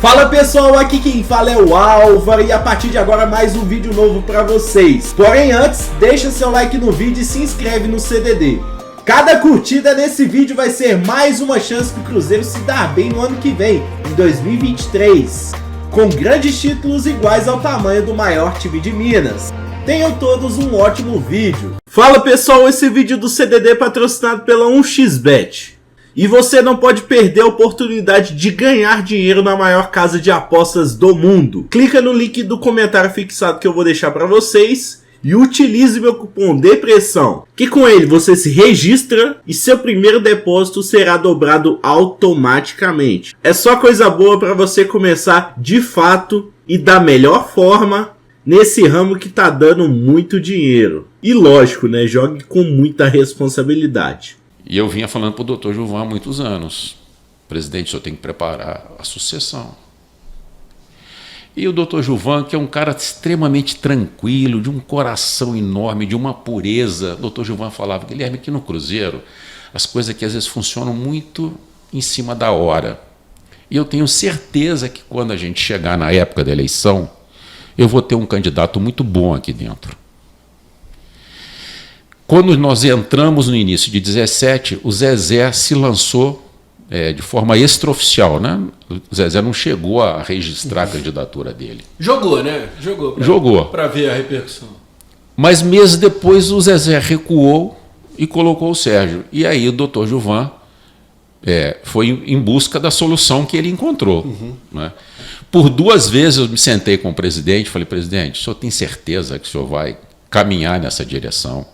Fala pessoal, aqui quem fala é o Álvaro e a partir de agora mais um vídeo novo pra vocês. Porém antes, deixa seu like no vídeo e se inscreve no CDD. Cada curtida nesse vídeo vai ser mais uma chance pro Cruzeiro se dar bem no ano que vem, em 2023, com grandes títulos iguais ao tamanho do maior time de Minas. Tenham todos um ótimo vídeo. Fala pessoal, esse vídeo do CDD é patrocinado pela 1xBet. E você não pode perder a oportunidade de ganhar dinheiro na maior casa de apostas do mundo. Clica no link do comentário fixado que eu vou deixar para vocês e utilize meu cupom DEPRESSão, que com ele você se registra e seu primeiro depósito será dobrado automaticamente. É só coisa boa para você começar de fato e da melhor forma nesse ramo que tá dando muito dinheiro. E lógico, né? Jogue com muita responsabilidade. E eu vinha falando para o doutor Gilvan há muitos anos: presidente, o senhor tem que preparar a sucessão. E o doutor Gilvan, que é um cara extremamente tranquilo, de um coração enorme, de uma pureza, o doutor Gilvan falava: Guilherme, aqui no Cruzeiro, as coisas aqui às vezes funcionam muito em cima da hora. E eu tenho certeza que quando a gente chegar na época da eleição, eu vou ter um candidato muito bom aqui dentro. Quando nós entramos no início de 17, o Zezé se lançou de forma extraoficial, né? O Zezé não chegou a registrar a candidatura dele. Jogou, né? Jogou. Para ver a repercussão. Mas meses depois o Zezé recuou e colocou o Sérgio. E aí o doutor Gilvan foi em busca da solução que ele encontrou. Né? Por 2 vezes eu me sentei com o presidente e falei: presidente, o senhor tem certeza que o senhor vai caminhar nessa direção?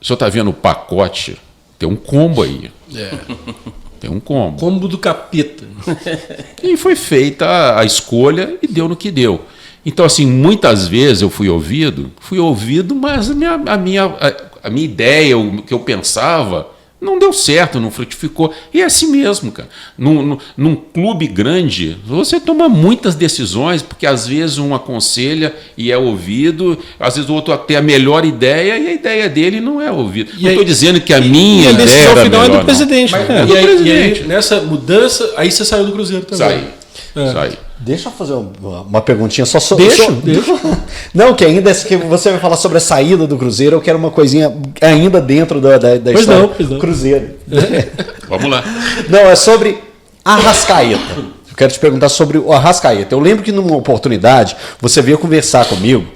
O senhor está vendo o pacote? Tem um combo aí. Tem um combo. Combo do capeta. E foi feita a escolha e deu no que deu. Então, assim, muitas vezes eu fui ouvido, mas a minha ideia, o que eu pensava, não deu certo, não frutificou. E é assim mesmo, cara. Num clube grande, você toma muitas decisões, porque às vezes um aconselha e é ouvido, às vezes o outro tem a melhor ideia e a ideia dele não é ouvida. Não estou dizendo que a minha ideia decisão era final melhor, é do presidente. Mas, do presidente. E aí, nessa mudança, aí você saiu do Cruzeiro também. Saí. Deixa eu fazer uma perguntinha só sobre... Deixa. Não, que ainda que você vai falar sobre a saída do Cruzeiro, eu quero uma coisinha ainda dentro da história do Cruzeiro. Vamos lá. Não, é sobre Arrascaeta. Eu quero te perguntar sobre o Arrascaeta. Eu lembro que numa oportunidade você veio conversar comigo.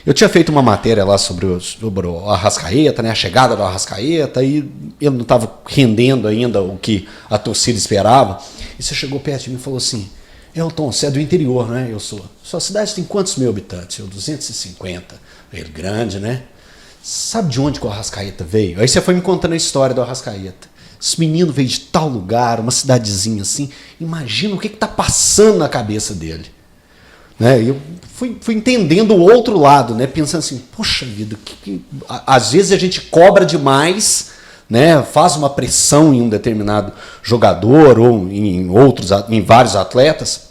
Eu tinha feito uma matéria lá sobre o Arrascaeta, né, a chegada do Arrascaeta, e ele não estava rendendo ainda o que a torcida esperava. E você chegou perto de mim e falou assim: Elton, você é do interior, né? Eu sou. Sua cidade tem quantos mil habitantes? Eu, 250. Ele, grande, né? Sabe de onde que o Arrascaeta veio? Aí você foi me contando a história do Arrascaeta. Esse menino veio de tal lugar, uma cidadezinha assim. Imagina o que está passando na cabeça dele. Né? Eu fui entendendo o outro lado, né? Pensando assim: poxa vida, às vezes a gente cobra demais, né? Faz uma pressão em um determinado jogador ou em vários atletas,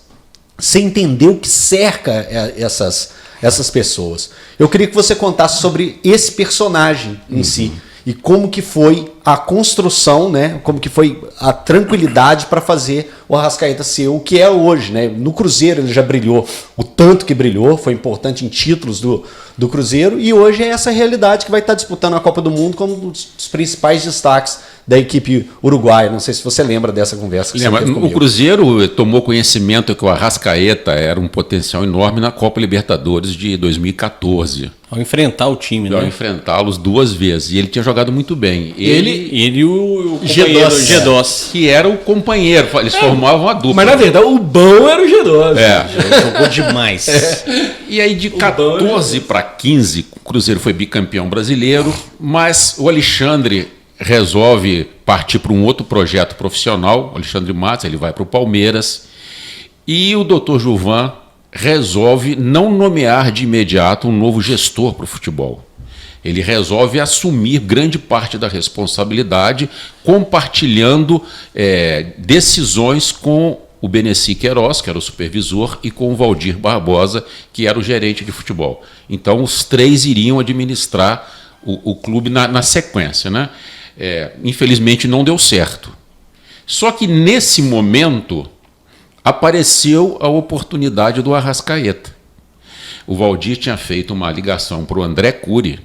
sem entender o que cerca essas pessoas. Eu queria que você contasse sobre esse personagem em si e como que foi a construção, né? Como que foi a tranquilidade para fazer o Arrascaeta ser o que é hoje, né? No Cruzeiro ele já brilhou o tanto que brilhou, foi importante em títulos do Cruzeiro, e hoje é essa realidade que vai estar disputando a Copa do Mundo como um dos principais destaques da equipe uruguaia. Não sei se você lembra dessa conversa que você teve comigo. O Cruzeiro tomou conhecimento que o Arrascaeta era um potencial enorme na Copa Libertadores de 2014. Ao enfrentar o time, né? Ao enfrentá-los 2 vezes. E ele tinha jogado muito bem. Ele e o G2. Que era o companheiro. Eles formavam a dupla. Mas na verdade o bom era o G2. Jogou demais. E aí de 14 para 15, o Cruzeiro foi bicampeão brasileiro, mas o Alexandre resolve partir para um outro projeto profissional. O Alexandre Matos, ele vai para o Palmeiras. E o doutor Gilvan resolve não nomear de imediato um novo gestor para o futebol. Ele resolve assumir grande parte da responsabilidade, compartilhando decisões com o Beneci Queiroz, que era o supervisor, e com o Valdir Barbosa, que era o gerente de futebol. Então, os 3 iriam administrar o clube na sequência, né? Infelizmente, não deu certo. Só que, nesse momento, apareceu a oportunidade do Arrascaeta. O Valdir tinha feito uma ligação para o André Cury,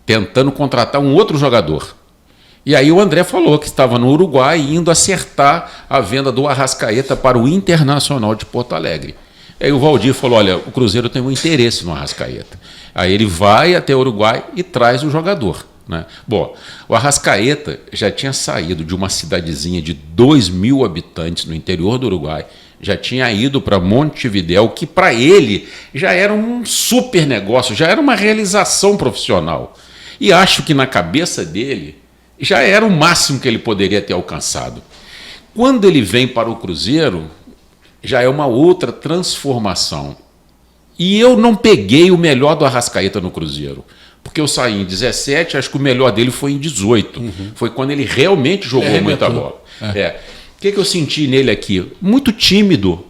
tentando contratar um outro jogador. E aí o André falou que estava no Uruguai indo acertar a venda do Arrascaeta para o Internacional de Porto Alegre. Aí o Valdir falou, olha, o Cruzeiro tem um interesse no Arrascaeta. Aí ele vai até o Uruguai e traz o jogador. Né? Bom, o Arrascaeta já tinha saído de uma cidadezinha de 2.000 habitantes no interior do Uruguai, já tinha ido para Montevidéu, que para ele já era um super negócio, já era uma realização profissional. E acho que na cabeça dele já era o máximo que ele poderia ter alcançado. Quando ele vem para o Cruzeiro, já é uma outra transformação. E eu não peguei o melhor do Arrascaeta no Cruzeiro, porque eu saí em 17, acho que o melhor dele foi em 18. Foi quando ele realmente jogou muita bola. O que eu senti nele aqui? Muito tímido,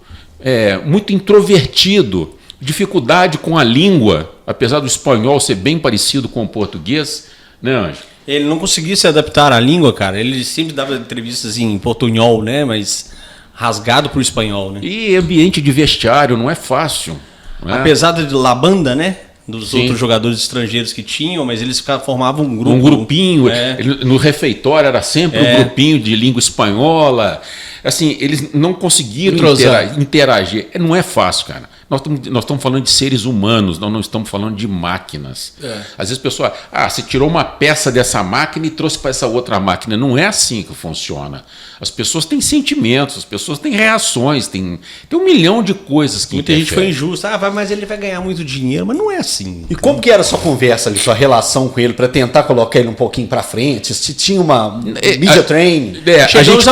muito introvertido, dificuldade com a língua, apesar do espanhol ser bem parecido com o português, né, Anjo? Ele não conseguia se adaptar à língua, cara. Ele sempre dava entrevistas em portunhol, né? Mas rasgado pro espanhol, né? E ambiente de vestiário não é fácil. Né? Apesar de La Banda, né? Dos outros jogadores estrangeiros que tinham, mas eles formavam um grupo. Um grupinho. No refeitório era sempre um grupinho de língua espanhola. Assim, eles não conseguiram interagir. Não é fácil, cara. Nós estamos falando de seres humanos, nós não estamos falando de máquinas. Às vezes a pessoa, você tirou uma peça dessa máquina e trouxe para essa outra máquina. Não é assim que funciona. As pessoas têm sentimentos, as pessoas têm reações, tem 1 milhão de coisas que muita gente foi injusta. Mas ele vai ganhar muito dinheiro, mas não é assim. E como que era a sua conversa ali, sua relação com ele, para tentar colocar ele um pouquinho para frente? Se tinha uma media training? A gente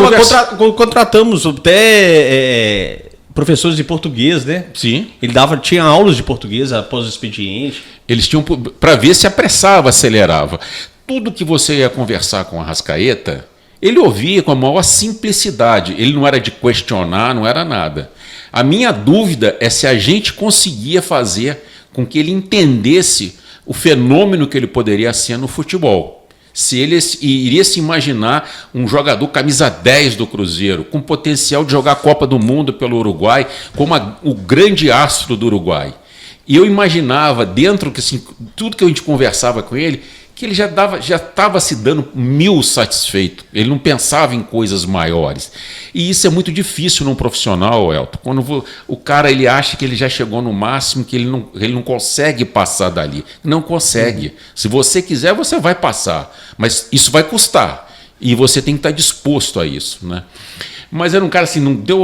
contratamos até professores de português, né? Sim. Ele tinha aulas de português após o expediente. Eles tinham para ver se apressava, acelerava. Tudo que você ia conversar com a Arrascaeta, ele ouvia com a maior simplicidade. Ele não era de questionar, não era nada. A minha dúvida é se a gente conseguia fazer com que ele entendesse o fenômeno que ele poderia ser no futebol. Se ele iria se imaginar um jogador camisa 10 do Cruzeiro, com potencial de jogar a Copa do Mundo pelo Uruguai, como o grande astro do Uruguai. E eu imaginava, dentro que assim, tudo que a gente conversava com ele, que ele já estava se dando 1000 satisfeito. Ele não pensava em coisas maiores. E isso é muito difícil num profissional, Elton. Quando o cara ele acha que ele já chegou no máximo, que ele não consegue passar dali. Não consegue. Se você quiser, você vai passar. Mas isso vai custar. E você tem que estar disposto a isso, né? Mas era um cara assim, não deu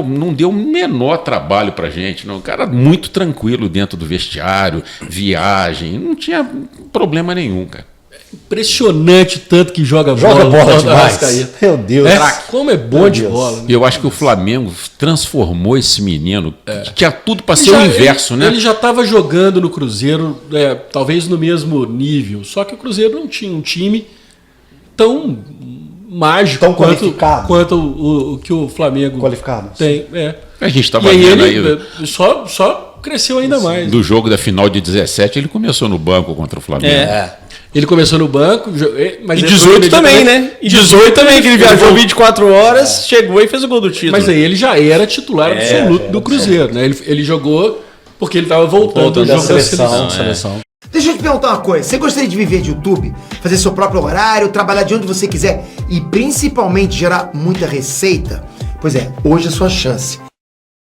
o menor trabalho pra gente. Não. Um cara muito tranquilo dentro do vestiário, viagem. Não tinha problema nenhum, cara. Impressionante tanto que joga bola demais. Meu Deus. Como é bom de bola. Né? Eu acho que o Flamengo transformou esse menino, que tinha tudo para ser o inverso, né? Ele já estava jogando no Cruzeiro, talvez no mesmo nível, só que o Cruzeiro não tinha um time tão mágico tão quanto o que o Flamengo tem. A gente estava vendo aí. Só cresceu ainda mais. Do jogo da final de 17, ele começou no banco contra o Flamengo. Ele começou no banco, mas e 18 também, né? E 18 também, que ele viajou 24 horas, chegou e fez o gol do título. Mas aí ele já era titular absoluto do Cruzeiro, né? Ele jogou porque ele estava voltando do jogo da seleção. Deixa eu te perguntar uma coisa, você gostaria de viver de YouTube? Fazer seu próprio horário, trabalhar de onde você quiser e principalmente gerar muita receita? Pois é, hoje é a sua chance.